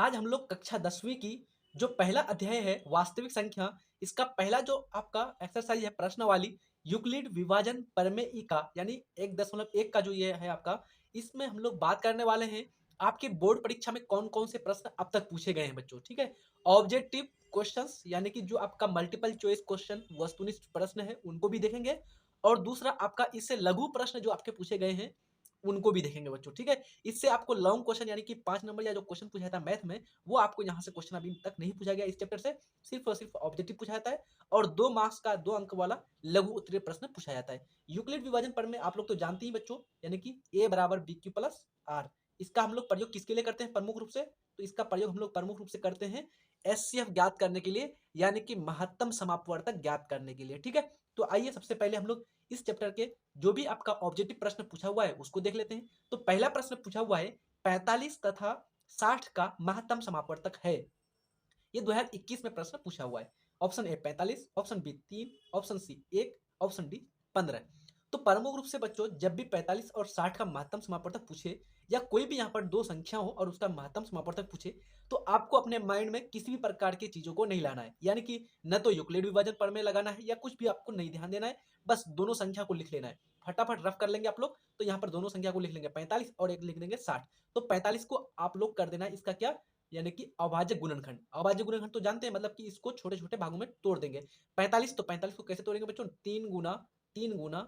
आज हम लोग कक्षा 10वीं की जो पहला अध्याय है वास्तविक संख्या, इसका पहला जो आपका एक्सरसाइज है प्रश्न वाली यूक्लिड विभाजन प्रमेय का यानी 1.1 का जो ये है आपका, इसमें हम लोग बात करने वाले हैं आपके बोर्ड परीक्षा में कौन कौन से प्रश्न अब तक पूछे गए हैं बच्चों। ठीक है, ऑब्जेक्टिव क्वेश्चंस यानी कि जो आपका मल्टीपल चॉइस क्वेश्चन वस्तुनिष्ठ प्रश्न है उनको भी देखेंगे, और दूसरा आपका इससे लघु प्रश्न जो आपके पूछे गए हैं उनको भी देखेंगे बच्चों। ठीक है, इससे आपको लॉन्ग क्वेश्चन यानी कि 5 नंबर या जो क्वेश्चन पूछा था मैथ में, वो आपको यहाँ से क्वेश्चन अभी तक नहीं पूछा गया इस चैप्टर से, सिर्फ और सिर्फ ऑब्जेक्टिव पूछा जाता है और 2 मार्क्स का 2 अंक वाला लघु उत्तरीय प्रश्न पूछा जाता है। यूक्लिड विभाजन पर में आप लोग तो जानते ही बच्चों, यानी कि ए बराबर बी क्यू प्लस आर, इसका हम लोग प्रयोग किसके लिए करते हैं प्रमुख रूप से, तो इसका प्रयोग हम लोग प्रमुख रूप से करते हैं एचसीएफ ज्ञात करने के लिए, यानी कि महत्तम समापवर्तक ज्ञात करने के लिए। ठीक है, तो आइए सबसे पहले हम लोग इस चैप्टर के जो भी आपका ऑब्जेक्टिव प्रश्न पूछा हुआ है उसको देख लेते हैं। तो पहला प्रश्न पूछा हुआ है 45 तथा 60 का महत्तम समापवर्तक है। ये 2021 में प्रश्न पूछा हुआ है। Option A 45, option B 3, option C 1, option D 15। तो प्रमुख रूप से बच्चों जब भी 45 और 60 का महत्तम समापवर्तक पूछे या कोई भी यहाँ पर दो संख्या हो और उसका महत्तम समापवर्तक पूछे, तो आपको अपने माइंड में किसी भी प्रकार की चीजों को नहीं लाना है, यानी कि न तो यूक्लिड विभाजन प्रमेय लगाना है या कुछ भी आपको नहीं ध्यान देना है, बस दोनों संख्या को लिख लेना है। फटाफट रफ कर लेंगे आप लोग, तो यहाँ पर दोनों संख्या को लिख लेंगे 45 और एक लिख देंगे 60। तो 45 को आप लोग कर देना है इसका क्या, यानी कि अभाज्य गुणनखंड। अभाज्य गुणनखंड तो जानते हैं, मतलब कि इसको छोटे छोटे भागों में तोड़ देंगे। 45, तो 45 को कैसे तोड़ेंगे बच्चों, 3 गुना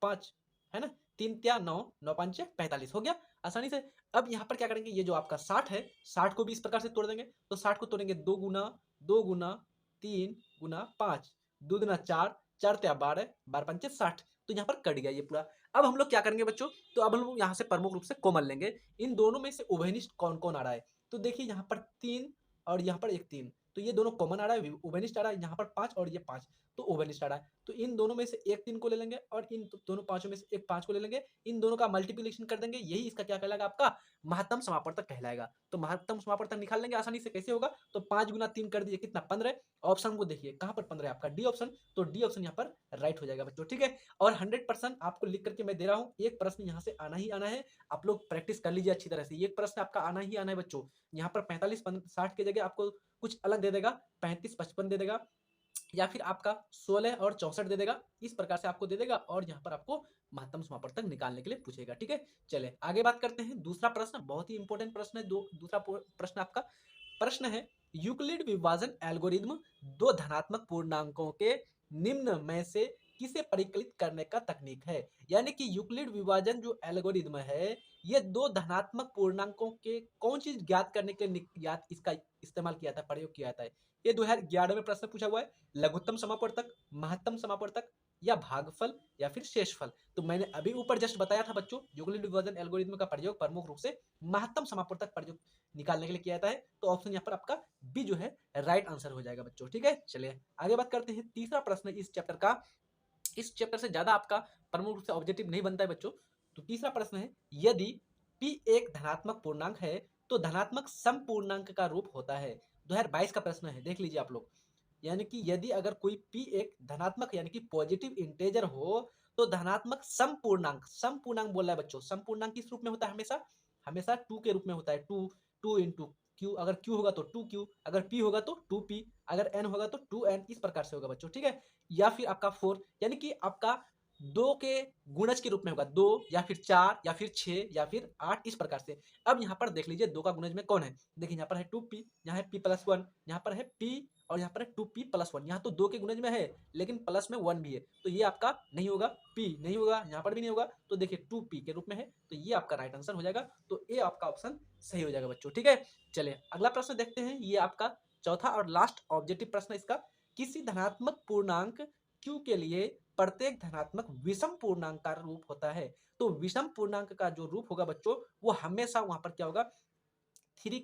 5, है ना, 3 × 9, 9×5 = 45 हो गया आसानी से। अब यहाँ पर क्या करेंगे, ये जो आपका 60 है, 60 को भी इस प्रकार से तोड़ देंगे। तो 60 को तोड़ेंगे 2 गुना 3 गुना 5, 2 दूना 4, 4 × 12, 12×5 = 60। तो यहाँ पर कट गया ये पूरा। अब हम लोग क्या करेंगे बच्चों, तो अब हम लोग यहाँ से प्रमुख रूप से कॉमन लेंगे, इन दोनों में से उभयनिष्ठ कौन कौन आ रहा है। तो देखिए यहाँ पर 3 और यहाँ पर एक 3, तो ये दोनों कॉमन आ रहा है, उभयनिष्ठ आ रहा है। यहाँ पर 5 और ये 5, तो उभयनिष्ठ आ रहा है। तो इन दोनों में से एक 3 को ले लेंगे और इन दोनों पांचों में से एक 5 को ले लेंगे, इन दोनों का मल्टीप्लिकेशन कर देंगे, यही इसका क्या कहलाएगा, आपका महत्तम समापवर्तक कहलाएगा। तो महत्तम समापवर्तक निकाल लेंगे आसानी से, कैसे होगा, तो 5 × 3 कर दिए कितना 15। ऑप्शन को देखिए कहां पर 15 है आपका, डी ऑप्शन, तो डी ऑप्शन यहाँ पर राइट हो जाएगा बच्चों। ठीक है, और 100% आपको लिख करके मैं दे रहा हूँ, एक प्रश्न यहाँ से आना ही आना है। आप लोग प्रैक्टिस कर लीजिए अच्छी तरह से, एक प्रश्न आपका आना ही आना है बच्चों। यहाँ पर 45 60 की जगह आपको कुछ अलग दे देगा, 35 55 दे देगा, या फिर आपका 16 और 64 दे देगा, इस प्रकार से आपको दे देगा और यहाँ पर आपको महत्तम समापवर्तक निकालने के लिए पूछेगा। ठीक है, चले आगे बात करते हैं। दूसरा प्रश्न बहुत ही इंपॉर्टेंट प्रश्न है। दूसरा प्रश्न आपका प्रश्न है यूक्लिड विभाजन एल्गोरिदम दो धनात्मक पूर्णांकों के निम्न में से किसे परिकलित करने का तकनीक है। यानी कि यूक्लिड विभाजन जो एल्गोरिदम है, ये दो धनात्मक पूर्णांकों के कौन चीज ज्ञात करने के लिए ज्ञात इसका इस्तेमाल किया था, प्रयोग किया जाता है। ये 2011 में प्रश्न पूछा हुआ है। लघुत्तम समापवर्तक, महत्तम समापवर्तक या भागफल या फिर शेषफल। तो मैंने अभी ऊपर जस्ट बताया था बच्चों, यूक्लिड विभाजन एल्गोरिदम का प्रयोग प्रमुख रूप से महत्तम समापवर्तक प्रयोग निकालने के लिए किया जाता है। तो ऑप्शन यहाँ पर आपका बी जो है राइट आंसर हो जाएगा बच्चों। ठीक है, चलिए आगे बात करते हैं। तीसरा प्रश्न इस चैप्टर का, इस चैप्टर से ज्यादा आपका प्रमुख रूप से ऑब्जेक्टिव नहीं बनता है बच्चों। तो तीसरा प्रश्न है, यदि p एक धनात्मक पूर्णांक है तो धनात्मक सम पूर्णांक का रूप होता है। 2022 का प्रश्न है, देख लीजिए आप लोग। यानी कि यदि अगर कोई p एक धनात्मक यानी कि पॉजिटिव इंटेजर हो, तो धनात्मक सम पूर्णांक, सम पूर्णांक बोल रहा है बच्चों, सम पूर्णांक किस रूप में होता है, हमेशा हमेशा 2 के रूप में होता है। 2 2 इंटू क्यू, अगर q होगा तो 2q, अगर p होगा तो 2p, अगर n होगा तो 2n, इस प्रकार से होगा बच्चों। ठीक है, या फिर आपका 4, यानी कि आपका 2 के गुणज के रूप में होगा, 2 या फिर 4 या फिर 6 या फिर 8, इस प्रकार से। अब यहाँ पर देख लीजिए 2 का गुणज में कौन है, देखिए यहाँ पर है 2p, यहाँ है p+1, यहाँ पर है p और यहाँ पर है 2p+1। यहाँ तो 2 के गुणज में है लेकिन प्लस में 1 भी है, तो ये आपका नहीं होगा, p नहीं होगा, यहाँ पर भी नहीं होगा, तो देखिए 2p के रूप में है, तो ये आपका राइट आंसर हो जाएगा। तो ए आपका ऑप्शन सही हो जाएगा बच्चों। ठीक है, चलिए अगला प्रश्न देखते हैं। ये आपका चौथा और लास्ट ऑब्जेक्टिव प्रश्न इसका, किसी धनात्मक पूर्णांक q के लिए प्रत्येक धनात्मक विषम पूर्णांक का रूप होता है। तो विषम पूर्णांक का जो रूप होगा बच्चों, वो हमेशा वहां पर क्या होगा, 3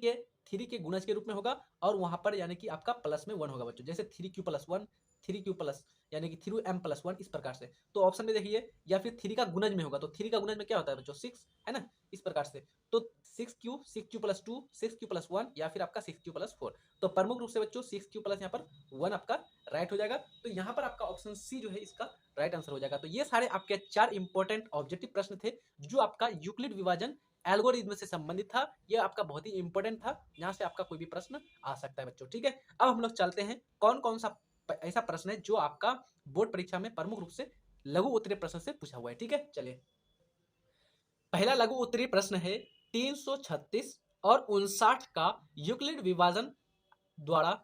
के गुणज के रूप में होगा, और वहां पर यानी कि आपका प्लस में 1 होगा बच्चों। जैसे 3q+1, 3q प्लस यानी कि 3m+1, इस प्रकार से। तो ऑप्शन में देखिए, या फिर 3 का गुणज में होगा, तो 3 का गुणज में क्या होता है बच्चों, 6, है ना, इस प्रकार से। तो 6q+2, 6q+1 या फिर आपका 6q+4। तो प्रमुख रूप से बच्चों 6q+ यहाँ पर 1 आपका राइट हो जाएगा। तो यहाँ पर आपका ऑप्शन सी जो है इसका राइट आंसर हो जाएगा। तो ये सारे आपके 4 इंपॉर्टेंट ऑब्जेक्टिव प्रश्न थे जो आपका यूक्लिड विभाजन एल्गोरिथम से संबंधित था। ये आपका बहुत ही इंपॉर्टेंट था, यहाँ से आपका कोई भी प्रश्न आ सकता है बच्चों। ठीक है, अब हम लोग चलते हैं कौन कौन सा ऐसा प्रश्न है जो आपका बोर्ड परीक्षा में प्रमुख रूप से लघु उत्तरीय प्रश्न से पूछा हुआ है। ठीक है, चलिए पहला लघु उत्तरीय प्रश्न है 336 और 59 का यूक्लिड विभाजन द्वारा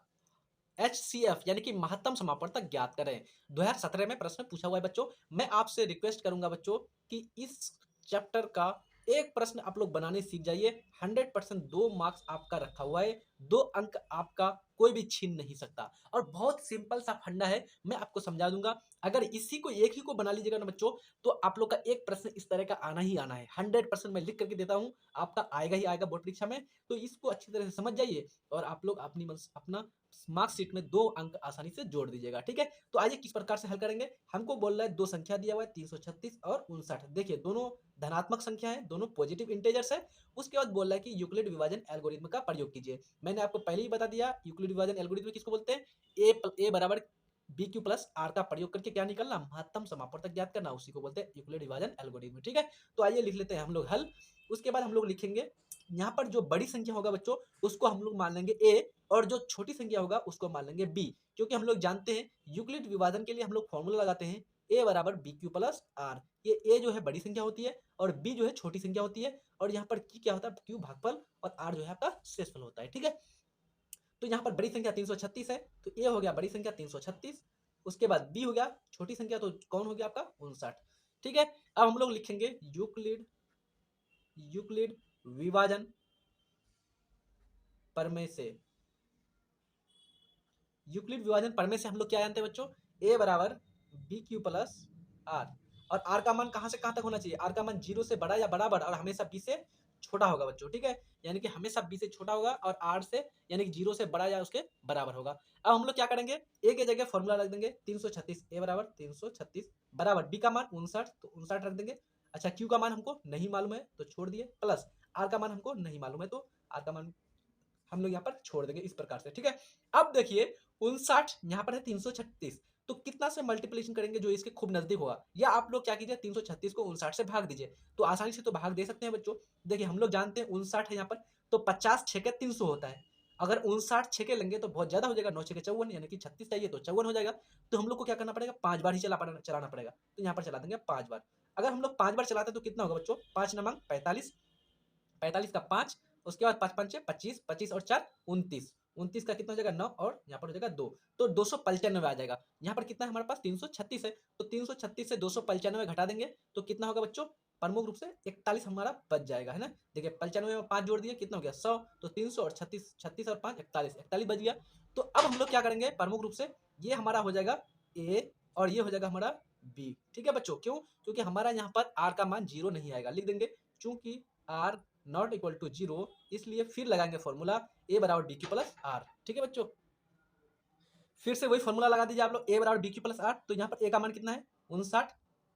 HCF यानी कि महत्तम समापवर्तक ज्ञात करें। 2017 में प्रश्न पूछा हुआ है बच्चों। मैं आपसे रिक्वेस्ट करूंगा बच्चों कि इस चैप्टर का एक प्रश्न आप लोग बनाने सीख जाइए। 100% 2 मार्क्स आपका रखा हुआ है, 2 अंक आपका कोई भी छीन नहीं सकता। और बहुत सिंपल सा फंडा है, मैं आपको समझा दूंगा। अगर इसी को एक ही को बना लीजिएगा ना बच्चों, तो आप लोग का एक प्रश्न इस तरह का आना ही आना है। 100% मैं लिख करके देता हूं, आपका आएगा ही आएगा बोर्ड परीक्षा में। तो इसको अच्छी तरह से समझ जाइए और आप लोग अपना मार्कशीट में 2 अंक आसानी से जोड़ दीजिएगा। ठीक है, तो आइए किस प्रकार से हल करेंगे। हमको बोल रहा है 2 संख्या दिया हुआ है 336 और 59। देखिए दोनों धनात्मक संख्या है, दोनों पॉजिटिव इंटेजर्स है। उसके बाद बोल रहा है कि यूक्लिड विभाजन एल्गोरिथम का प्रयोग कीजिए। मैंने आपको पहले ही बता दिया यूक्लिड विभाजन एल्गोरिथम किसको बोलते हैं। ए बराबर बी क्यू प्लस आर का प्रयोग करके क्या निकलना, महत्तम समापवर्तक ज्ञात करना, उसी को बोलते हैं यूक्लिड विभाजन एल्गोरिथम। ठीक है, तो आइए लिख लेते हैं हम लोग हल। उसके बाद हम लोग लिखेंगे यहाँ पर जो बड़ी संख्या होगा बच्चों उसको हम लोग मान लेंगे ए, और जो छोटी संख्या होगा उसको मान लेंगे बी। क्योंकि हम लोग जानते हैं यूक्लिड विभाजन के लिए हम लोग फॉर्मूला लगाते हैं ए बराबर बी क्यू प्लस आर। ये ए जो है बड़ी संख्या होती है और बी जो है छोटी संख्या होती है, और यहाँ पर की क्या होता है, क्यू भागफल, और आर जो है आपका शेषफल होता है। ठीक है, तो यहाँ पर बड़ी संख्या 336 है, तो ए हो गया बड़ी संख्या 336। उसके बाद बी हो गया छोटी संख्या, तो कौन हो गया आपका 59। ठीक है, अब हम लोग लिखेंगे यूक्लिड विभाजन प्रमेय से। यूक्लिड विभाजन प्रमेय से हम लोग क्या जानते हैं बच्चों, ए बराबर बी क्यू प्लस आर। और आर का मान कहां से कहां तक होना चाहिए, आर का मान 0 से बड़ा या बराबर और हमेशा बी से छोटा होगा बच्चों। ठीक है, यानी कि हमेशा बी से छोटा होगा और आर से यानी कि 0 से बड़ा या उसके बराबर होगा। अब हम लोग क्या करेंगे, ए के जगह फॉर्मूला रख देंगे 336, ए बराबर 336 बराबर बी का मान 59, तो 59 रख देंगे। अच्छा, क्यू का मान हमको नहीं मालूम है तो छोड़ दिए, प्लस आर का मान हमको नहीं मालूम है तो आर का मान हम लोग यहाँ पर छोड़ देंगे इस प्रकार से। ठीक है, अब देखिए 59 यहाँ पर है 336, तो कितना से मल्टीप्लिकेशन करेंगे जो इसके खूब नजदीक होगा, या आप लोग क्या कीजिए 336 को 59 से भाग दीजिए, तो आसानी से तो भाग दे सकते हैं बच्चों। देखिए हम लोग जानते हैं 59 है यहाँ पर, तो 50 छेके 300 होता है। अगर 59 छेके लेंगे तो बहुत ज्यादा हो जाएगा, 9 छेके 54 यानी कि 36 चाहिए तो 54 हो जाएगा। तो हम लोग को क्या करना पड़ेगा, 5 बार ही चलाना पड़ेगा, तो यहाँ पर चला देंगे 5 बार। अगर हम लोग 5 बार चलाते हैं तो कितना होगा बच्चों, 5 नमंग 45, 45 का 5, उसके बाद 5 पंचे 25, 25 और 4 29, 29 का कितना हो जाएगा 9, और यहाँ पर हो जाएगा 2, तो 295 आ जाएगा। यहाँ पर कितना है हमारे पास 336 है, तो 336 से 295 घटा देंगे तो कितना होगा बच्चों, प्रमुख रूप से 41 हमारा बच जाएगा, है ना। देखिए 95 में 5 जोड़ दिए कितना हो गया 100, तो 300 और 36, 36 और 5 41, 41 बच गया। तो अब हम लोग क्या करेंगे, प्रमुख रूप से ये हमारा हो जाएगा ए और ये हो जाएगा हमारा बी। ठीक है बच्चों, क्यों, क्योंकि हमारा यहाँ पर आर का मान 0 नहीं आएगा, लिख देंगे चूंकि आर नॉट इक्वल टू 0, इसलिए फिर लगाएंगे फॉर्मूला ए बराबर बी क्यू प्लस आर। ठीक है बच्चों, फिर से वही फॉर्मूला लगा दीजिए आप लोग, ए बराबर बी क्यू प्लस आर। तो यहाँ पर ए का मान कितना है 59,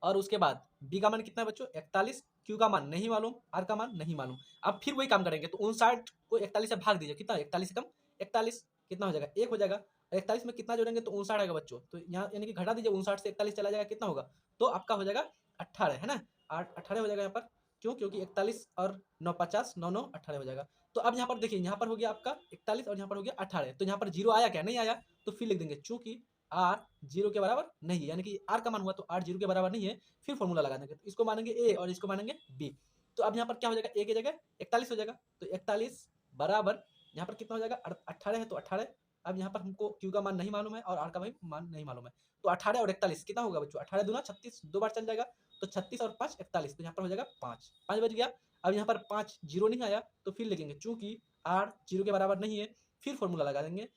और उसके बाद बी का मान कितना है बच्चों 41, क्यू का मान नहीं मालूम, आर का मान नहीं मालूम। अब फिर वही काम करेंगे, तो 59 को 41 से भाग दीजिए, कितना 41 से कम 41 कितना हो जाएगा 1 हो जाएगा। 41 में कितना जोड़ेंगे तो 59 आएगा बच्चों, तो यहाँ यानी कि घटा दीजिए 59 से 41 चला जाएगा, कितना होगा, तो आपका हो जाएगा 18, है ना। 18 हो जाएगा यहाँ पर, क्यों, क्योंकि 41 और 9 50, 9 9 18 हो जाएगा। तो अब यहाँ पर देखिए, यहाँ पर हो गया आपका 41 और यहाँ पर हो गया 18, तो यहाँ पर 0 आया क्या, नहीं आया, तो फिर लिख देंगे चूंकि आर 0 के बराबर नहीं है, यानी कि आर का मान हुआ तो आर 0 के बराबर नहीं है, फिर फॉर्मूला लगा देंगे, तो इसको मानेंगे ए और इसको मानेंगे बी। तो अब यहाँ पर क्या हो जाएगा, ए की जगह 41 हो जाएगा, तो 41 बराबर यहाँ पर कितना हो जाएगा 18 है, तो 18। अब यहाँ पर हमको क्यू का मान नहीं मालूम है और आर का मान नहीं मालूम है, तो 18 और 41 कितना होगा बच्चों, 18 दूना 36, 2 बार चल जाएगा, तो 36 और 5 41, तो यहाँ पर हो जाएगा 5, 5 बच गया। अब यहाँ पर 5 0 नहीं आया, तो फिर लिखेंगे चूंकि आर 0 के बराबर नहीं है, फिर फॉर्मूला लगा देंगे,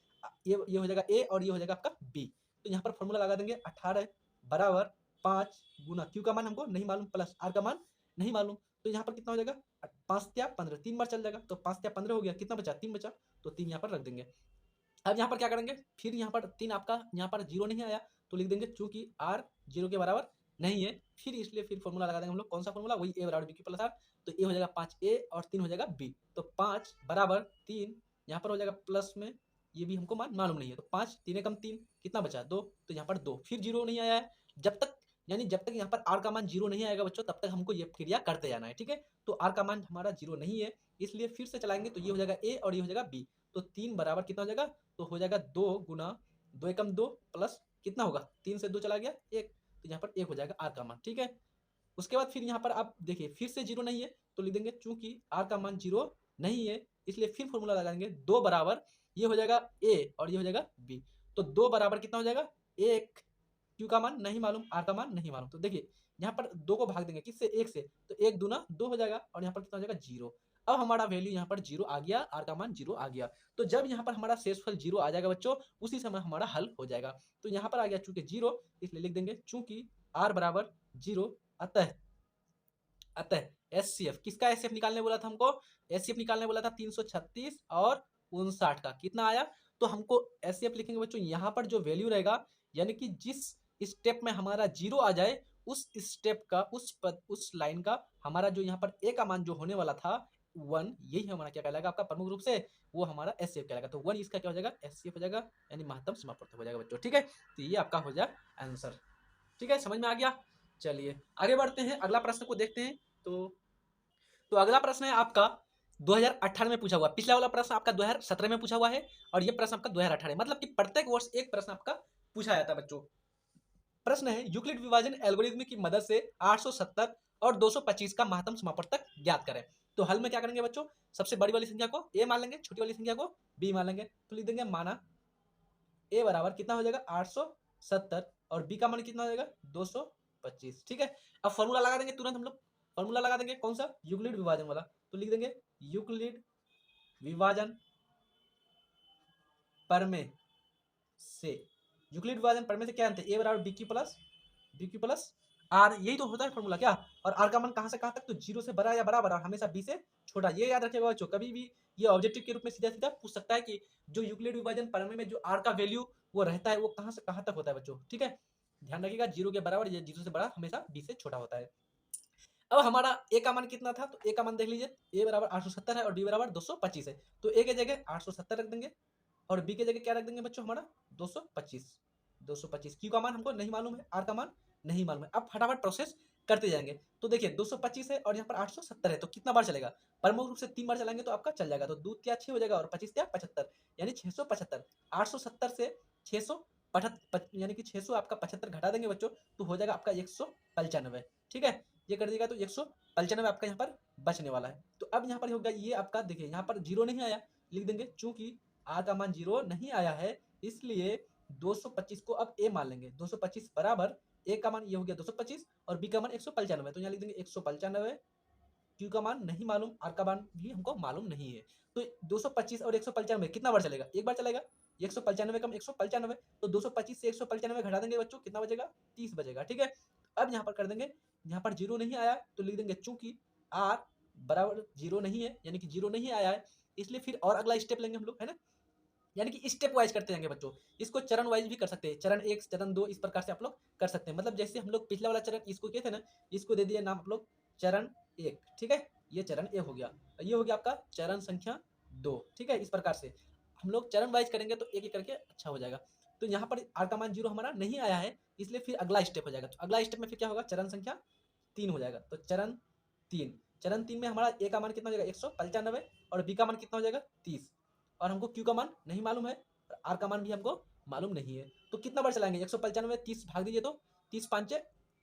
ये हो जाएगा ए और ये हो जाएगा आपका बी। तो यहाँ पर फॉर्मूला लगा देंगे 18 बराबर 5 गुना क्यू का मान हमको नहीं मालूम प्लस आर का मान नहीं मालूम, तो यहाँ पर कितना हो जाएगा 5 या 15, 3 बार चल जाएगा, तो 5 या 15 हो गया, कितना बचा 3 बचा, तो 3 यहाँ पर रख देंगे। अब यहाँ पर क्या करेंगे, फिर यहाँ पर 3 आपका यहाँ पर 0 नहीं आया, तो लिख देंगे चूंकि आर 0 के बराबर नहीं है, फिर इसलिए फिर फॉर्मूला लगा देंगे हम लोग, कौन सा फॉर्मूला, वही ए बराबर बी क्यू प्लस आर। तो ए हो जाएगा 5 ए और 3 हो जाएगा बी, तो 5 बराबर 3 यहाँ पर हो जाएगा प्लस में, ये भी हमको मान मालूम नहीं है, तो 5 3 कम 3 कितना बचा 2, तो यहाँ पर 2, फिर 0 नहीं आया है, जब तक यानी जब तक यहाँ पर आर का मान 0 नहीं आएगा बच्चों तब तक हमको ये क्रिया करते जाना है, ठीक है। तो आर का मान हमारा 0 नहीं है, इसलिए फिर से चलाएंगे तो ये हो जाएगा ए और ये हो जाएगा बी। तो 3 बराबर कितना हो जाएगा, तो हो जाएगा 2 गुना 2 एकम 2 प्लस कितना होगा, 3 से 2 चला गया 1, तो यहाँ पर 1 हो जाएगा आर का मान, ठीक है। उसके बाद फिर यहाँ पर आप देखिए फिर से 0 नहीं है तो लिख देंगे चूंकि आर का मान 0 नहीं है इसलिए फिर फॉर्मूला लगाएंगे 2 बराबर ये हो जाएगा ए और ये हो जाएगा बी। तो 2 बराबर कितना हो जाएगा, 1, क्यू का मान नहीं मालूम, आर का मान नहीं मालूम। तो देखिए यहाँ पर 2 को भाग देंगे किससे, 1 से, तो 1 दूना 2 हो जाएगा और यहाँ पर कितना हो जाएगा 0। अब हमारा वैल्यू यहाँ पर 0 आ गया, आर का मान 0 आ गया। तो जब यहाँ पर हमारा शेषफल 0 आ जाएगा बच्चों उसी समय हमारा हल हो जाएगा। तो यहाँ पर आ गया चूंकि 0 इसलिए लिख देंगे चूंकि आर बराबर 0 अतः एचसीएफ किसका एचसीएफ निकालने बोला था हमको, एचसीएफ निकालने बोला था 336 और 59 का कितना आया। तो हमको एचसीएफ लिखेंगे बच्चों यहाँ पर जो वैल्यू रहेगा यानी कि जिस स्टेप में हमारा 0 आ जाए उस स्टेप का उस लाइन का हमारा जो यहाँ पर ए का मान जो होने वाला था 1, यही हमारा क्या कहलाएगा आपका प्रमुख रूप से, वो हमारा एचसीएफ कहलाएगा। तो 1 इसका क्या हो जाएगा, एचसीएफ हो जाएगा यानी महत्तम समापवर्तक हो जाएगा बच्चों, ठीक है। तो ये आपका हो जाए आंसर, ठीक है, समझ में आ गया। चलिए आगे बढ़ते हैं, अगला प्रश्न को देखते हैं। तो अगला प्रश्न है आपका 2018 में पूछा हुआ, पिछला वाला प्रश्न आपका 2017 में पूछा हुआ है और ये प्रश्न आपका 2018, मतलब कि प्रत्येक वर्ष एक प्रश्न आपका पूछा जाता है बच्चों। प्रश्न है यूक्लिड विभाजन एल्गोरिथम की मदद से 870 और 225 का महत्तम समापवर्तक ज्ञात करें। तो हल में क्या करेंगे बच्चों, सबसे बड़ी वाली संख्या को ए मान लेंगे, छोटी वाली संख्या को बी मान लेंगे। तो लिख देंगे माना ए बराबर कितना हो जाएगा 870 और बी का मान कितना हो जाएगा 225, ठीक है। अब फॉर्मूला लगा देंगे तुरंत हम लोग, फॉर्मूला लगा देंगे कौन सा, यूक्लिड विभाजन वाला। तो लिख देंगे यूक्लिड विभाजन प्रमेय से, यूक्लिड विभाजन प्रमेय से क्या जानते हैं, ए बराबर बी क्यू प्लस आर, यही तो होता है फॉर्मूला क्या। और आर का मान कहां से कहां तक, तो 0 से बड़ा या बराबर और हमेशा बी से छोटा, ये याद रखिएगा बच्चों। कभी भी ये ऑब्जेक्टिव के रूप में सीधा सीधा पूछ सकता है कि जो यूक्लिड विभाजन प्रमेय में जो आर का वैल्यू वो रहता है वो कहां से कहां तक होता है बच्चों, ठीक है। ध्यान रखिएगा 0 के बराबर या 0 से बड़ा हमेशा बी से छोटा होता है। अब हमारा ए का मान कितना था, तो ए का मान देख लीजिए, ए बराबर 870 है और बी बराबर 225 है। तो ए के जगह 870 रख देंगे और बी के जगह क्या रख देंगे बच्चों हमारा 225। क्यू का मान हमको नहीं मालूम है, आर का मान नहीं मालूम है। अब फटाफट प्रोसेस करते जाएंगे। तो देखिए 225 है और यहाँ पर 870 है, तो कितना बार चलेगा, प्रमुख रूप से 3 बार चलाएंगे तो आपका चल जाएगा। तो 2 क्या 6 हो जाएगा और 25 क्या 75, यानी 675। 870 से 675 यानी कि 600 आपका 75 घटा देंगे बच्चों तो हो जाएगा आपका 195, ठीक है। ये कर दिएगा तो 195 आपका यहाँ पर बचने वाला है। तो अब यहाँ पर होगा ये आपका, देखिए यहाँ पर 0 नहीं आया, लिख देंगे चूंकि आर का मान 0 नहीं आया है इसलिए 225 को अब ए मान लेंगे। 225 बराबर ए का मान ये हो गया 225 और बी का मान 195, तो यहाँ लिख देंगे 195। क्यू का मान नहीं मालूम, आर का मान भी हमको मालूम नहीं है। तो 225 और 195 कितना बार चलेगा, एक बार चलेगा। 195 कम 195, तो 225 से 195 घटा देंगे बच्चों कितना बचेगा 30 बचेगा, ठीक है। अब यहाँ पर कर देंगे, यहाँ पर 0 नहीं आया तो लिख देंगे चूंकि आर बराबर 0 नहीं है यानी कि 0 नहीं आया है इसलिए फिर और अगला स्टेप लेंगे हम लोग, है ना। यानी कि स्टेप वाइज करते जाएंगे बच्चों, इसको चरण वाइज भी कर सकते हैं, चरण 1 चरण 2 इस प्रकार से आप लोग कर सकते हैं। मतलब जैसे हम लोग पिछला वाला चरण इसको किए थे ना, इसको दे दिया नाम आप लोग चरण 1, ठीक है। ये चरण 1 हो गया, ये हो गया आपका चरण संख्या 2, ठीक है। इस प्रकार से हम लोग चरण वाइज करेंगे तो एक एक करके अच्छा हो जाएगा। तो यहाँ पर आर का मान 0 हमारा नहीं आया है इसलिए फिर अगला स्टेप हो जाएगा। तो अगला स्टेप में फिर क्या होगा, चरण संख्या 3 हो जाएगा। तो चरण 3 में हमारा ए का मान कितना हो जाएगा 195 और बी का मान कितना हो जाएगा 30 और हमको क्यू का मान नहीं मालूम है और आर का मान भी हमको मालूम नहीं है। तो कितना बार चलाएंगे 195 30 भाग दीजिए तो 30 5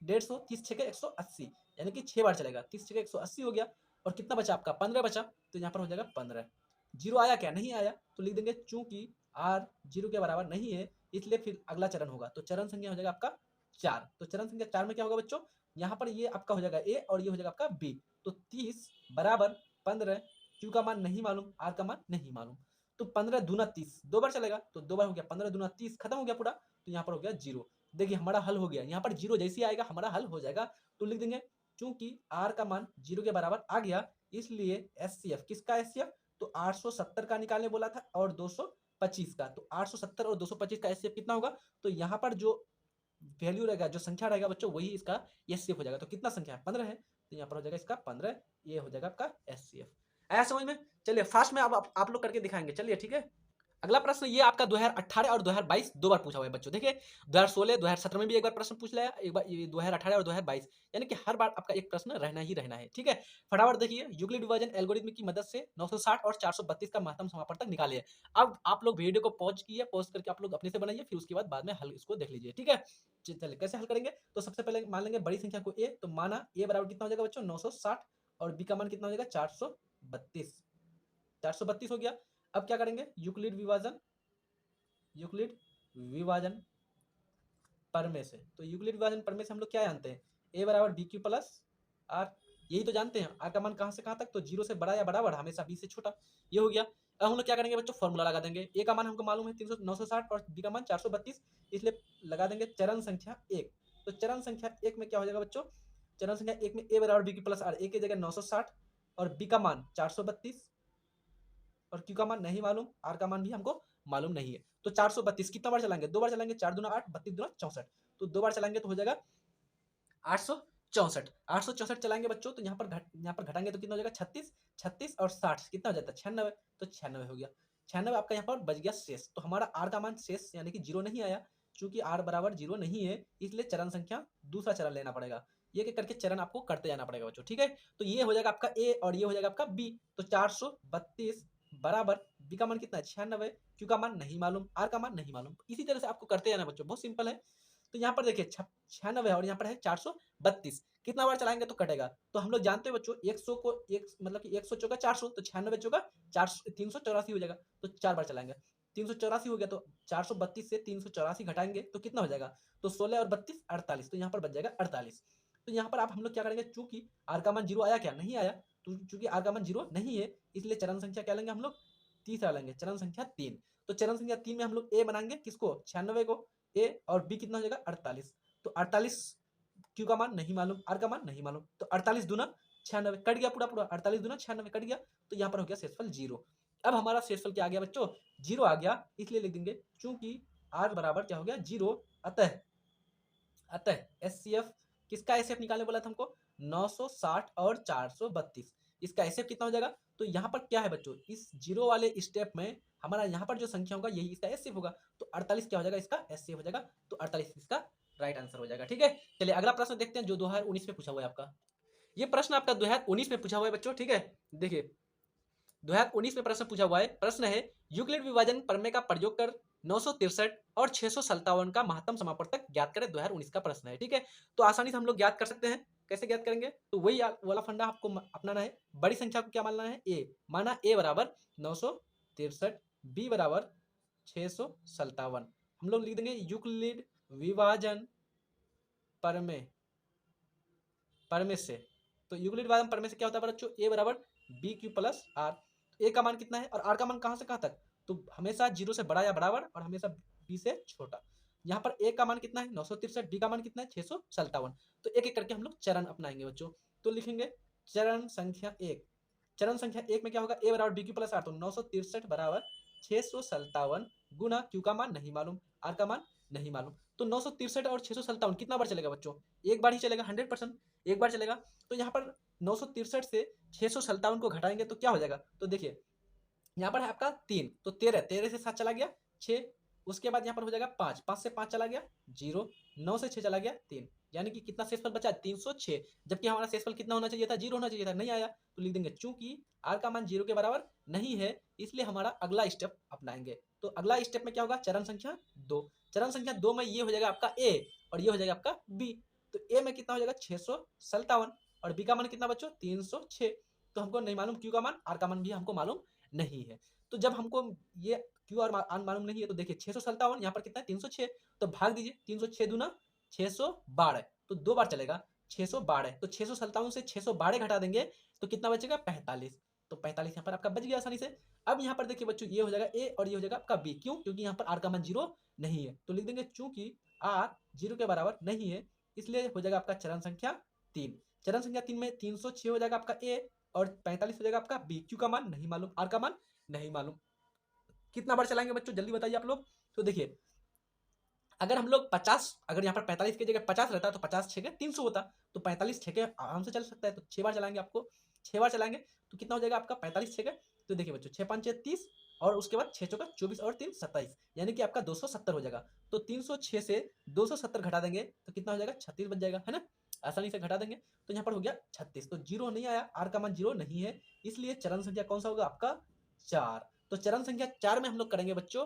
150, 30 6 180 यानी कि 6 बार चलेगा। 30 6 180 हो गया और कितना बचा आपका 15 बचा, तो यहाँ पर हो जाएगा 15। 0 आया क्या, नहीं आया, तो लिख देंगे चूंकि आर 0 के बराबर नहीं है इसलिए फिर अगला चरण होगा। तो चरण संख्या हो जाएगा आपका 4। तो चरण संख्या 4 में क्या होगा बच्चों, यहाँ पर ये आपका हो जाएगा ए और ये हो जाएगा आपका बी। तो 30 बराबर 15, क्यू का मान नहीं मालूम, आर का मान नहीं मालूम। तो 15 दूना 30 दो बार चलेगा तो 2 बार हो गया 15 दूना 30 खत्म हो गया पूरा। तो यहाँ पर हो गया 0। देखिए हमारा हल हो गया, यहाँ पर 0 जैसे आएगा हमारा हल हो जाएगा। तो लिख देंगे चूंकि आर का मान 0 के बराबर आ गया इसलिए एचसीएफ किसका एचसीएफ, तो 870 का निकालने बोला था और 225 का। तो 870 और 225 का एचसीएफ कितना होगा, तो यहाँ पर जो वैल्यू रहेगा जो संख्या रहेगा बच्चों वही इसका एचसीएफ हो जाएगा। तो कितना संख्या है 15 है, तो यहाँ पर हो जाएगा इसका 15, ये हो जाएगा आपका एचसीएफ। आया समझ में। चलिए फास्ट में अब आप लोग करके दिखाएंगे, चलिए ठीक है। अगला प्रश्न ये आपका 2018 और 2022 दो बार पूछा हुआ है बच्चों। देखिए 2016 2017 में भी एक बार प्रश्न पूछ लिया, एक बार ये 2018 और 2022, यानी कि हर बार आपका एक प्रश्न रहना ही रहना है। ठीक है, फटाफट देखिए, यूक्लिड विभाजन एल्गोरिथम की मदद से 960 और 432 का महत्तम समापन तक निकालिए। अब आप लोग वीडियो को पॉज कीजिए, पॉज करके आप लोग अपने से बनाइए, फिर उसके बाद में हल इसको देख लीजिए। ठीक है, चलिए कैसे हल करेंगे, तो सबसे पहले मान लेंगे बड़ी संख्या को ए, तो माना ए बराबर कितना हो जाएगा बच्चों 960 और बी का मान कितना हो जाएगा 432, 432 हो गया। अब क्या करेंगे, यूक्लिड विभाजन, यूक्लिड विभाजन प्रमेय से, तो यूक्लिड विभाजन प्रमेय से हम लोग क्या जानते हैं, ए बराबर बी क्यू प्लस आर, यही तो जानते हैं। आर का मान कहां से कहां तक, तो जीरो से बड़ा या बराबर, हमेशा बी से छोटा, ये हो गया। अब हम लोग क्या करेंगे बच्चों, फॉर्मूला लगा देंगे। ए का मान हमको मालूम है 960 और बी का मान 432, इसलिए लगा देंगे चरण संख्या 1। तो चरण संख्या 1 में क्या हो जाएगा बच्चों, चरण संख्या 1 में ए बराबर बी क्यू प्लस आर, ए की जगह 960 और बी का मान 432 और क्यू का मान नहीं मालूम, आर का मान भी हमको मालूम नहीं है। तो 432 कितना बार चलाएंगे, दो बार चलाएंगे, 4 दूना 8, 32 दूना 64, तो दो बार चलाएंगे तो हो जाएगा 864। 864 चलाएंगे बच्चों, तो यहाँ पर घटाएंगे तो कितना हो जाएगा 36, 36 और 60 कितना हो जाता है 96, तो 96 हो गया। 96 आपका यहाँ पर बच गया शेष, तो हमारा आर का मान शेष यानी कि जीरो नहीं आया, चूंकि आर बराबर जीरो नहीं है, इसलिए चरण संख्या दूसरा चरण लेना पड़ेगा। ये के करके चरण आपको करते जाना पड़ेगा बच्चों। ठीक है, तो ये हो जाएगा आपका ए और ये हो जाएगा आपका बी, तो 432 बराबर बी का मान कितना है 96, क्यू का मान नहीं मालूम, आर का मान नहीं मालूम। इसी तरह से आपको करते जाना बच्चों, बहुत सिंपल है। तो यहाँ पर देखिए 96 और यहाँ पर है 432, कितना बार चलाएंगे तो कटेगा, तो हम लोग जानते हैं बच्चों 100 को एक मतलब कि 100 चौका 400, तो 96 चौका 384 हो जाएगा, तो 4 बार चलाएंगे 384 हो गया, तो 432 से 384 घटाएंगे तो कितना हो जाएगा, तो 16 और 32 48, तो यहाँ पर बच जाएगा 48। तो यहाँ पर आप हम लोग क्या करेंगे, चूंकि आर का मान जीरो आया क्या, नहीं आया, तो चूंकि आर का मान जीरो नहीं है, इसलिए चरण संख्या क्या लेंगे हम लोग, तीसरा लेंगे, चरण संख्या 3। तो चरण संख्या 3 में हम लोग ए बनाएंगे किसको, 96 को, ए और बी कितना हो जाएगा 48, तो 48 क्यू का मान नहीं मालूम, आर का मान नहीं मालूम, तो 48 दूना 96 कट गया, पूरा पूरा 48 दूना 96 कट गया, तो यहाँ पर हो गया शेषफल जीरो। अब हमारा शेषफल क्या आ गया बच्चों, जीरो आ गया, इसलिए लिख देंगे चूंकि आर बराबर क्या हो गया जीरो, अतः अतः एचसीएफ, किसका एचसीएफ निकालने बोला था हमको 960 और 432, इसका एचसीएफ कितना हो जाएगा, तो यहाँ पर क्या है बच्चों, इस जीरो वाले स्टेप में हमारा यहाँ पर जो संख्या होगा यही इसका एचसीएफ होगा, तो 48 क्या हो जाएगा इसका एचसीएफ हो जाएगा, तो 48 इसका राइट आंसर हो जाएगा। ठीक है, चलिए अगला प्रश्न देखते हैं जो 2019 में पूछा हुआ है आपका। ये प्रश्न आपका 2019 में पूछा हुआ है बच्चों। ठीक है, देखिए 2019 में प्रश्न पूछा हुआ है, प्रश्न है यूक्लिड विभाजन प्रमेय का प्रयोग कर 963 और 657 का महत्तम समापवर्तक ज्ञात करें, 2019 का प्रश्न है। ठीक है, तो आसानी से हम लोग ज्ञात कर सकते हैं, कैसे ज्ञात करेंगे, तो वही वाला फंडा आपको अपनाना है। बड़ी संख्या को क्या मानना है, ए, माना ए बराबर 963, बी बराबर 657, हम लोग लिख देंगे यूक्लिड विभाजन प्रमेय, प्रमेय से, तो यूक्लिड विभाजन प्रमेय से क्या होता है बच्चों, ए बराबर बी क्यू प्लस आर, ए का मान कितना है और आर का मान कहां से कहां तक, तो हमेशा जीरो से बड़ा या बराबर और हमेशा बी से छोटा। यहाँ पर ए का मान कितना है 963, बी का मान कितना है 657, तो एक एक करके हम लोग चरण अपनाएंगे बच्चों। तो लिखेंगे चरण संख्या 1, चरण संख्या 1 में क्या होगा, ए बराबर बी क्यू प्लस आर, तो 963 बराबर 657 गुना क्यू का मान नहीं मालूम, आर का मान नहीं मालूम, तो 963 और 657 कितना बार चलेगा बच्चों, एक बार ही चलेगा, 100% एक बार चलेगा। तो यहाँ पर 963 से 657 को घटाएंगे तो क्या हो जाएगा, तो देखिए यहाँ पर है आपका 3, तो 13, 13 से 7 चला गया 6, उसके बाद यहाँ पर हो जाएगा 5, 5 से 5 चला गया 0, 9 से 6 चला गया 3, यानी कि कितना शेषफल बचा 306, जबकि हमारा शेषफल कितना होना चाहिए था, 0 होना चाहिए था, नहीं आया, तो लिख देंगे चूंकि आर का मान 0 के बराबर नहीं है, इसलिए हमारा अगला स्टेप अपनाएंगे। तो अगला स्टेप में क्या होगा, चरण संख्या 2, चरण संख्या 2 में ये हो जाएगा आपका ए और ये हो जाएगा आपका बी, तो ए में कितना हो जाएगा 657 और बी का मान कितना बच्चों 306, तो हमको नहीं मालूम क्यू का मान, आर का मान भी हमको मालूम नहीं है। तो जब हमको ये क्यू और आर मालूम नहीं है, तो देखिए 657 यहाँ पर कितना है 306, तो भाग दीजिए 306 दूना 612, तो दो बार चलेगा 612, तो 657 से 612 घटा देंगे तो कितना बचेगा 45, तो 45 यहाँ पर आपका बच गया आसानी से। अब यहाँ पर देखिए बच्चों ये हो जाएगा ए और ये हो जाएगा आपका बी, क्यों, क्योंकि यहाँ पर आर का मान 0 नहीं है, तो लिख देंगे चूंकि आर 0 के बराबर नहीं है, इसलिए हो जाएगा आपका चरण संख्या 3। चरण संख्या 3 में 306 हो जाएगा आपका ए और 45 हो जाएगा आपका बी, क्यू का मान नहीं मालूम, आर का मान नहीं मालूम। कितना बार चलाएंगे बच्चों जल्दी बताइए आप लोग, तो देखिए अगर हम लोग 50, अगर यहाँ पर 45 की जगह 50 रहता तो 50 छेके 300 होता, तो 45 छेके आराम से चल सकता है, तो 6 बार चलाएंगे, आपको 6 बार चलाएंगे तो कितना हो जाएगा आपका 45 छेके, तो देखिए बच्चों 6 5 30, और उसके बाद 6 चौका 24 और 3 27, यानी कि आपका 270 हो जाएगा। तो 306 से 270 घटा देंगे तो कितना हो जाएगा, 36 बच जाएगा, है ना। आसानी से घटा देंगे तो यहाँ पर हो गया 36। तो जीरो नहीं आया, आर का मान जीरो नहीं है, इसलिए चरण संख्या कौन सा होगा आपका, 4। तो चरण संख्या 4 में हम लोग करेंगे बच्चों,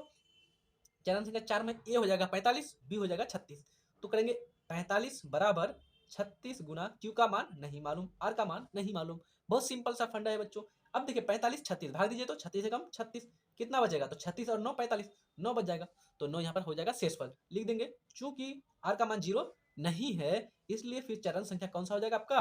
चरण संख्या 4 में ए हो जाएगा 45, बी हो जाएगा 36। तो करेंगे 45 बराबर 36 गुना क्यू का मान नहीं मालूम, आर का मान नहीं मालूम। बहुत सिंपल सा फंडा है बच्चों। अब देखिए 45 36 भाग दीजिए तो 36 से कम 36 कितना बचेगा, तो 36 और 9 45, 9 बच जाएगा। तो 9 यहाँ पर हो जाएगा शेषफल, लिख देंगे। चूंकि आर का मान जीरो नहीं है इसलिए फिर चरण संख्या कौन सा हो जाएगा आपका,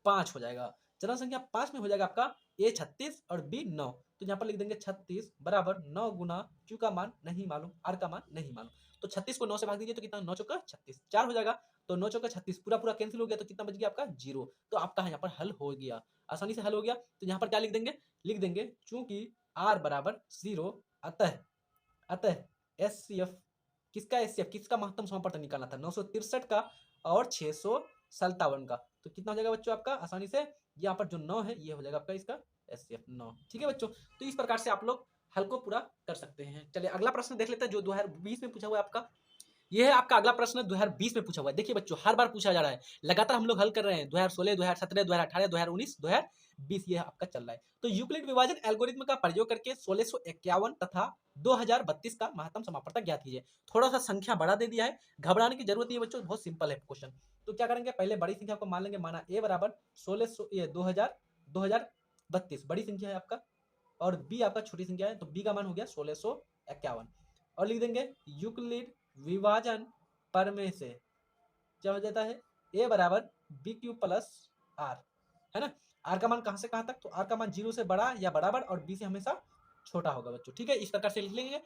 5 हो जाएगा। चरण संख्या 5 में हो जाएगा आपका ए 36 और बी 9। तो यहाँ पर लिख देंगे 36 बराबर 9 गुना क्यू का मान नहीं मालूम, आर का मान नहीं मालूम। तो 36 को 9 से भाग दीजिए तो कितना, 9 चौका 36, 4 हो जाएगा। तो 9 चौका 36 पूरा पूरा कैंसिल हो गया तो कितना बच गया आपका, जीरो। तो आपका यहाँ पर हल हो गया, आसानी से हल हो गया। तो यहाँ पर क्या लिख देंगे चूंकि आर बराबर जीरो, अतः अतः एचसीएफ किसका, एचसीएफ किसका महत्तम समापवर्तन निकालना था, 963 का और 657 का। तो कितना हो जाएगा बच्चों आपका, आसानी से यहाँ पर जो 9 है ये हो जाएगा आपका इसका एचसीएफ 9। ठीक है बच्चों, तो इस प्रकार से आप लोग हल को पूरा कर सकते हैं। चलिए अगला प्रश्न देख लेते हैं जो 2020 में पूछा हुआ है आपका। ये है आपका अगला प्रश्न 2020 में पूछा हुआ है। देखिए बच्चों हर बार पूछा जा रहा है, लगातार हम लोग हल कर रहे हैं, 2016 2017 2018 2019 2020 ये आपका चल रहा है। तो यूक्लिड विभाजन एल्गोरिथ्म का प्रयोग करके 1651 तथा 2032 का महत्तम समापवर्तक ज्ञात कीजिए। थोड़ा सा संख्या बढ़ा दे दिया है, घबराने की जरूरत नहीं है बच्चों, बहुत सिंपल है क्वेश्चन। तो क्या करेंगे, पहले बड़ी संख्या को मान लेंगे, माना ए बराबर 1600 ये 2032 बड़ी संख्या है आपका, और बी आपका छोटी संख्या है, तो बी का मान हो गया 1651। और लिख देंगे यूक्लिड विभाजन परमेय से क्या हो जाता है, ए बराबर बी क्यू प्लस आर, है ना। आर का मान कहां से कहां तक, तो आर का मान 0 से बड़ा या बराबर और बी से हमेशा छोटा होगा बच्चों। ठीक है, इस प्रकार से लिख लेंगे।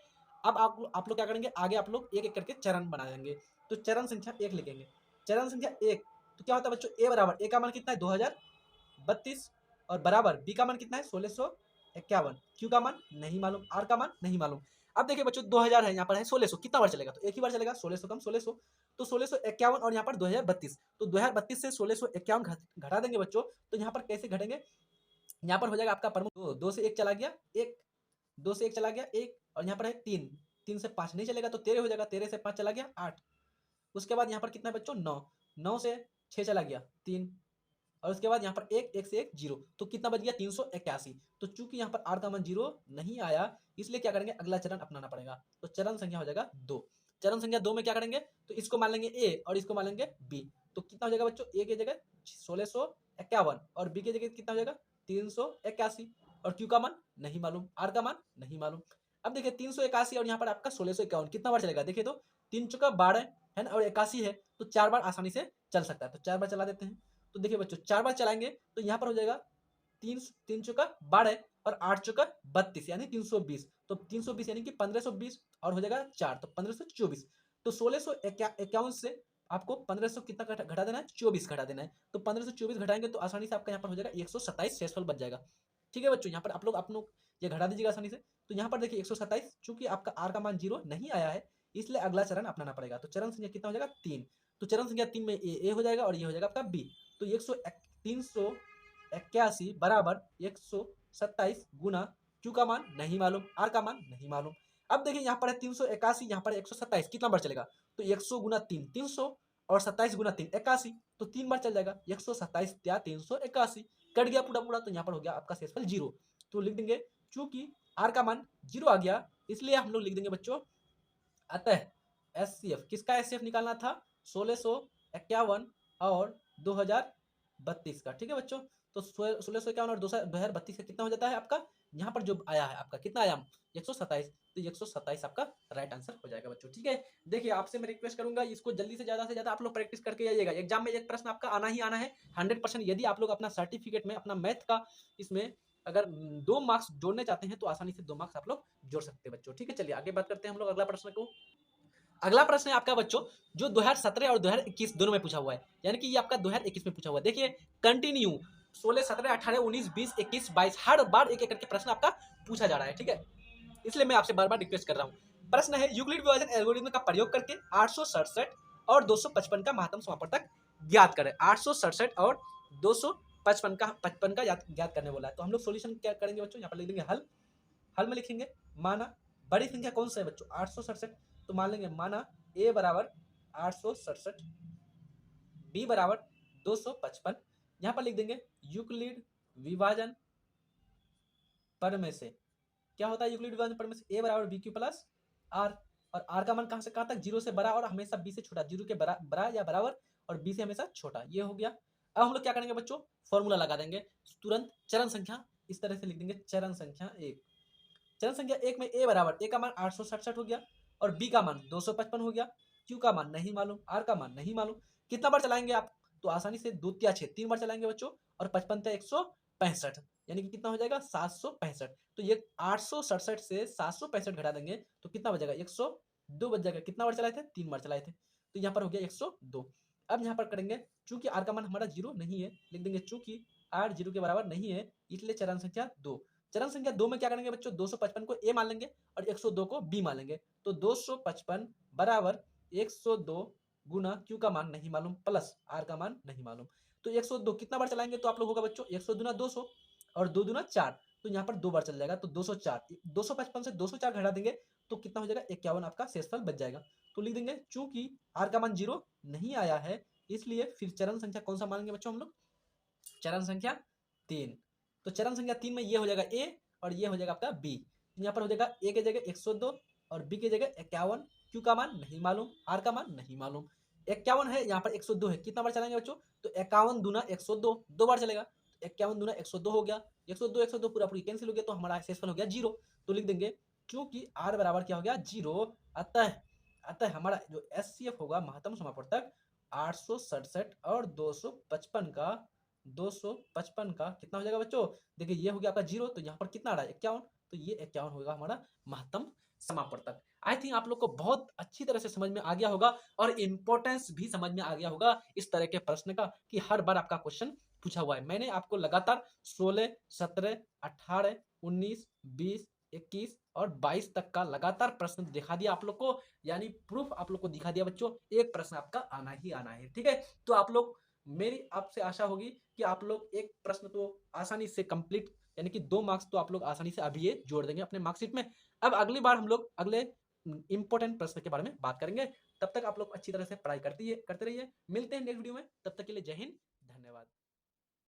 अब आप लोग क्या करेंगे, आगे आप लोग एक एक करके चरण बना देंगे। तो चरण संख्या 1 लिखेंगे, चरण संख्या 1। तो क्या होता है बच्चों, ए बराबर, ए का मान कितना है 2032 और बराबर बी का मान कितना है 1651, क्यू का मान नहीं मालूम, आर का मान नहीं मालूम। अब देखिए बच्चों 2000 है, यहाँ पर है 1600, कितना बार चलेगा, तो एक ही बार चलेगा, 1600 कम 1600, तो 1651 और यहाँ पर 2032, तो 2032 से 1651 घटा देंगे बच्चों। तो यहाँ पर कैसे घटेंगे, यहाँ पर हो जाएगा आपका प्रमुख, 2 से 1 चला गया, 1 2 से 1 चला गया 1, और यहाँ पर है 3, 3 से 5 नहीं चलेगा तो 13 हो जाएगा, 13 से 5 चला गया 8। उसके बाद यहाँ पर कितना बच्चों 9, 9 से 6 चला गया 3, और उसके बाद यहाँ पर 1, 1 से 1 0, तो कितना बच गया 381। तो चूंकि यहाँ पर आर का मान 0 नहीं आया इसलिए क्या करेंगे, अगला चरण अपनाना पड़ेगा। तो चरण संख्या हो जाएगा 2। चरण संख्या 2 में क्या करेंगे, तो इसको मान लेंगे ए और इसको मान लेंगे बी। तो कितना हो जाएगा बच्चों, ए की जगह 1651 और बी की जगह कितना हो जाएगा 381, और क्यू का मान नहीं मालूम, आर का मान नहीं मालूम। अब देखिए 381 और यहाँ पर आपका 1651 कितना बार चलेगा, देखिए तो 3 चौका 12 है ना, और 81 है तो 4 बार आसानी से चल सकता है, तो 4 बार चला देते हैं। तो देखिए बच्चों 4 बार चलाएंगे तो यहाँ पर हो जाएगा 3 चौका 12 और 8 चौका 32 यानी 320, तो 320 यानी कि 1520 और हो जाएगा 4, तो 1524। तो 1651 से आपको 1500 कितना घटा देना है, 24 घटा देना है। तो 1524 घटाएंगे तो आसानी से आपका यहाँ पर हो जाएगा 127 शेषफल बच जाएगा। ठीक है बच्चों, यहाँ पर आप लोग ये घटा दीजिएगा आसानी से। तो यहाँ पर देखिए 127, चूंकि आपका आर का मान 0 नहीं आया है इसलिए अगला चरण अपनाना पड़ेगा। तो चरण संख्या कितना हो जाएगा 3। तो चरण संख्या 3 में ए हो जाएगा और ये हो जाएगा आपका बी। तो 381 बराबर 127 गुना क्यू का मान नहीं मालूम, आर का मान नहीं मालूम। अब देखिए यहाँ पर है 381, यहाँ पर 127, कितना बार चलेगा, तो 100 गुना 3 300 और 27 गुना 3 81, तो 3 बार चल जाएगा, 127 या 381 कट गया पूरा पूरा, तो यहाँ पर हो गया आपका शेषफल 0। तो लिख देंगे चूंकि आर का मान 0 आ गया इसलिए हम लोग लिख देंगे बच्चों, अतः एचसीएफ किसका एचसीएफ निकालना था 1651 और 2032 का। ठीक है बच्चों, तो 1651 और 2032 का कितना हो जाता है आपका, यहाँ पर जो आया है आपका कितना आया 127, तो 127 आपका राइट आंसर हो जाएगा बच्चों। ठीक है, देखिए आपसे मैं रिक्वेस्ट करूंगा इसको जल्दी से ज्यादा आप लोग प्रैक्टिस करके आइएगा, एग्जाम में एक प्रश्न आपका आना ही आना है 100%। यदि आप लोग अपना सर्टिफिकेट में अपना मैथ का इसमें अगर 2 मार्क्स जोड़ने चाहते हैं तो आसानी से 2 मार्क्स आप लोग जोड़ सकते हैं बच्चों। ठीक है, चलिए आगे बात करते हैं हम लोग अगला प्रश्न को। अगला प्रश्न है आपका बच्चों जो 2017 और 2021 दोनों में पूछा हुआ है, यानी कि ये आपका 2021 में पूछा हुआ है। देखिए कंटिन्यू 16 17 18 19 20 21 22 हर बार एक एक करके प्रश्न आपका पूछा जा रहा है। ठीक है, इसलिए मैं आपसे बार बार रिक्वेस्ट कर रहा हूँ। प्रश्न है यूक्लिड विभाजन एल्गोरिथम का प्रयोग करके 867 और 255 का महत्तम समापवर्तक ज्ञात करें। 867 और 255 का ज्ञात करने बोला है। तो हम लोग सोल्यूशन क्या करेंगे बच्चों, यहाँ पर लिख देंगे हल। हल में लिखेंगे माना बड़ी संख्या कौन सा है बच्चों 867, तो मान लेंगे माना a बराबर 867, b बराबर 255, यहाँ पर लिख देंगे यूक्लिड विभाजन पर में से क्या होता है यूक्लिड विभाजन पर में से a बराबर बी क्यू प्लस आर, और आर का मान कहाँ से कहाँ तक 0 से बड़ा और हमेशा b से छोटा, 0 के बड़ा या बराबर और b से हमेशा छोटा, ये हो गया। अब हम लोग क्या करेंगे बच्चों फॉर्मूला लगा देंगे तुरंत, चरण संख्या इस तरह से लिख देंगे चरण संख्या 1, चरण संख्या 1 में a बराबर a का मान 867 हो गया और b का मान 255 हो गया, q का मान नहीं मालूम, r का मान नहीं मालूम, कितना बार चलाएंगे आप तो आसानी से 2 या 6 3 बार चलाएंगे बच्चों, और 55 165 यानी कि कितना हो जाएगा 765, तो ये 867 से 765 घटा देंगे तो कितना बचेगा 102 बच जाएगा, कितना बार चलाए थे 3 बार चलाए थे, तो यहाँ पर हो गया 102। अब यहाँ पर करेंगे चूंकि r का मान हमारा 0 नहीं है, लिख देंगे चूंकि r 0 के बराबर नहीं है इसलिए चरण संख्या 2, चरण संख्या 2 में क्या करेंगे बच्चों 255 को a मान लेंगे और 102 को b मान लेंगे, तो 255 बराबर 102 गुना q का मान नहीं मालूम प्लस r का मान नहीं मालूम, तो 102 कितना बार चलाएंगे तो आप लोग होगा बच्चों 100 दुना 200 और 2 दुना 4, तो यहाँ पर 2 बार चल जाएगा तो 204, 255 से 204 घटा देंगे तो कितना हो जाएगा 51 आपका शेषफल बच जाएगा, तो लिख देंगे चूंकि r का मान 0 नहीं आया है इसलिए फिर चरण संख्या कौन सा मानेंगे बच्चों हम लोग चरण संख्या 3, तो चरण संख्या 3 में ये हो जाएगा a और ये हो जाएगा आपका b, यहाँ पर हो जाएगा a की जगह 102 और b की जगह 51, q का मान नहीं मालूम, r का मान नहीं मालूम, 51 है यहाँ पर 102 है, कितना बार चलाएंगे बच्चों तो 51 दुना 102 दो बार चलेगा, 51 दुना 102 हो गया, 102 पूरा पूरी कैंसिल हो गया तो हमारा शेषफल हो गया 0, तो लिख देंगे क्योंकि r बराबर क्या हो गया 0, अतः हमारा जो एचसीएफ होगा महत्तम समापवर्तक 867 और 255 का कितना हो जाएगा बच्चों, देखिए ये हो गया आपका 0 तो यहाँ पर कितना आ रहा है 51, तो ये 51 होगा हमारा महत्तम समापवर्तक। आई थिंक आप लोग को बहुत अच्छी तरह से समझ में आ गया होगा और इंपॉर्टेंस भी समझ में आ गया होगा इस तरह के प्रश्न का कि हर बार आपका क्वेश्चन पूछा हुआ है। मैंने आपको लगातार 16, 17, 18, 19, 20, 21 और 22 तक का लगातार प्रश्न दिखा दिया आप लोग को, यानी प्रूफ आप लोग को दिखा दिया बच्चों, एक प्रश्न आपका आना ही आना है, ठीक है। तो आप लोग मेरी आपसे आशा होगी कि आप लोग एक प्रश्न तो आसानी से कंप्लीट यानी कि 2 मार्क्स तो आप लोग आसानी से अभी ये जोड़ देंगे अपने मार्कशीट में। अब अगली बार हम लोग अगले इंपॉर्टेंट प्रश्न के बारे में बात करेंगे, तब तक आप लोग अच्छी तरह से पढ़ाई करते रहिए। मिलते हैं नेक्स्ट वीडियो में, तब तक के लिए जय हिंद, धन्यवाद।